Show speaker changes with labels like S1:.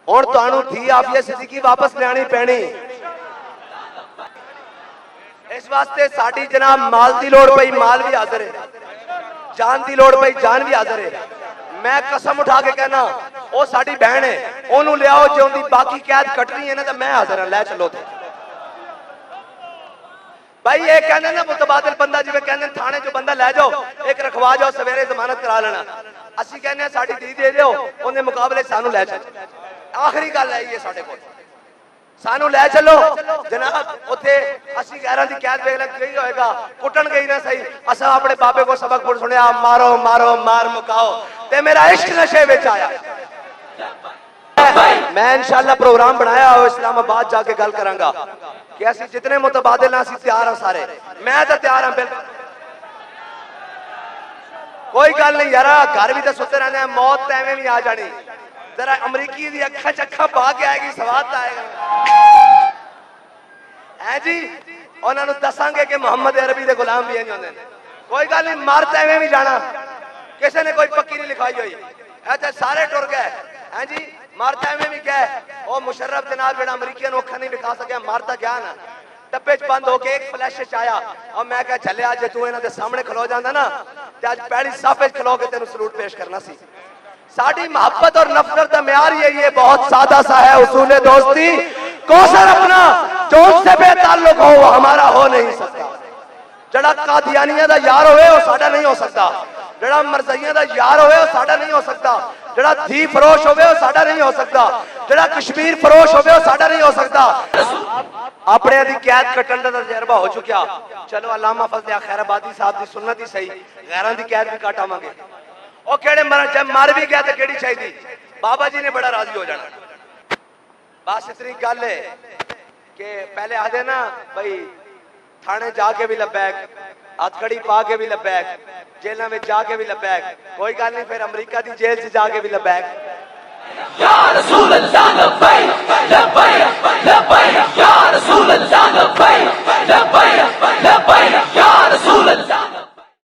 S1: ہن تانوں دھی عافیہ صدیقی واپس لیانی پینی. اس واسطے ساڈی جناب مال دی لوڑ پئی مال بھی حاضر ہے, جان دی لوڑ پئی جان بھی حاضر ہے. میں قسم اٹھا کے کہنا وہ ساڈی بہن ہے, اونوں لیاؤ جے اون دی باقی قید کٹنی ہے نا تے میں حاضر ہاں, لے چلو تے. بھائی یہ کہنے نا متبادل بندہ جی کہنے تھانے جو بندہ لے جاؤ ایک رکھوا جاؤ سویرے ضمانت کرا لینا, اسی کہنے ساڈی دھی دے دیو اون دے مقابلے سانو لے چلو. آخری گل ہے یہ ساڈے کول, سانو لے چلو جناب. اوتھے اسی غیراں دی قید ویکھ لگ گئی ہوئے گا, کٹن گئی نہ صحیح, اساں اپنے بابے کو سبق پڑھ سنیا مارو مارو مار مکاؤ تے میرا عشق نشے وچ آیا. میں انشاءاللہ پروگرام بنایا ہو اسلام آباد جا کے گل کراں گا کہ اسی جتنے متبادل ہیں اسی تیار ہیں سارے, میں تو تیار ہوں بالکل. کوئی گل نہیں یار, گھر بھی تو ستے رہنے ہیں, موت تے ایویں بھی آ جانی. ذرا امریکی دی اکھاں چکھاں پا کے آئے گی, سواد آئے گا ہے جی. انہاں نوں دساں گے کہ محمد عربی دے غلام بھی ہیں. کوئی گل نہیں, مر تے ایویں بھی جانا, کسی نے کوئی پکی نہیں لکھائی ہوئی. ایتھے سارے ٹر گئے ہیں جی, مارتا ایویں بھی گئے. وہ مشرف جناب جڑا امریکیاں نوں اکھاں نہیں دکھا سکیا, مارتا گیا نا ڈبے چ بند ہو کے ایک فلیش چ آیا. اور میں کہا چلیا جے تو انہاں دے سامنے کھلو جاندا نا تے اج پہلی صف وچ کھلو کے تینوں سلوٹ پیش کرنا سی. ساڈی محبت اور نفرت کا معیار یہ بہت سادہ سا ہے اصول دوستی. کوثر اپنا جو اس سے بے تعلق ہو وہ ہمارا ہو نہیں سکتا. جڑا قادیانیہ دا یار ہوئے وہ ساڈا نہیں ہو سکتا, جڑا مرزائیاں دا یار ہوئے وہ ساڈا نہیں ہو سکتا, جڑا دھی فروش ہوئے وہ ساڈا نہیں ہو سکتا, جڑا کشمیر فروش ہوئے وہ ساڈا نہیں ہو سکتا. اپنے دی قید کٹن دا تجربہ ہو چکیا, چلو علامہ فضل خیر آبادی صاحب دی سنت ہی صحیح, غیراں دی قید بھی کٹ آواں گے. او کیڑے جب مر بھی گیا تو کیڑی چاہیے, بابا جی نے بڑا راضی ہو جانا. بس اتنی گل ہے کہ پہلے آدھے نا بھائی تھانے جا کے بھی لبیک, ہاتھ کھڑی پا کے بھی لبیک, جیلوں میں جا کے بھی لبیک. کوئی گل نہیں, پھر امریکہ دی جیل سے جا کے بھی لبیک. یا رسول اللہ لبیک لبیک لبیک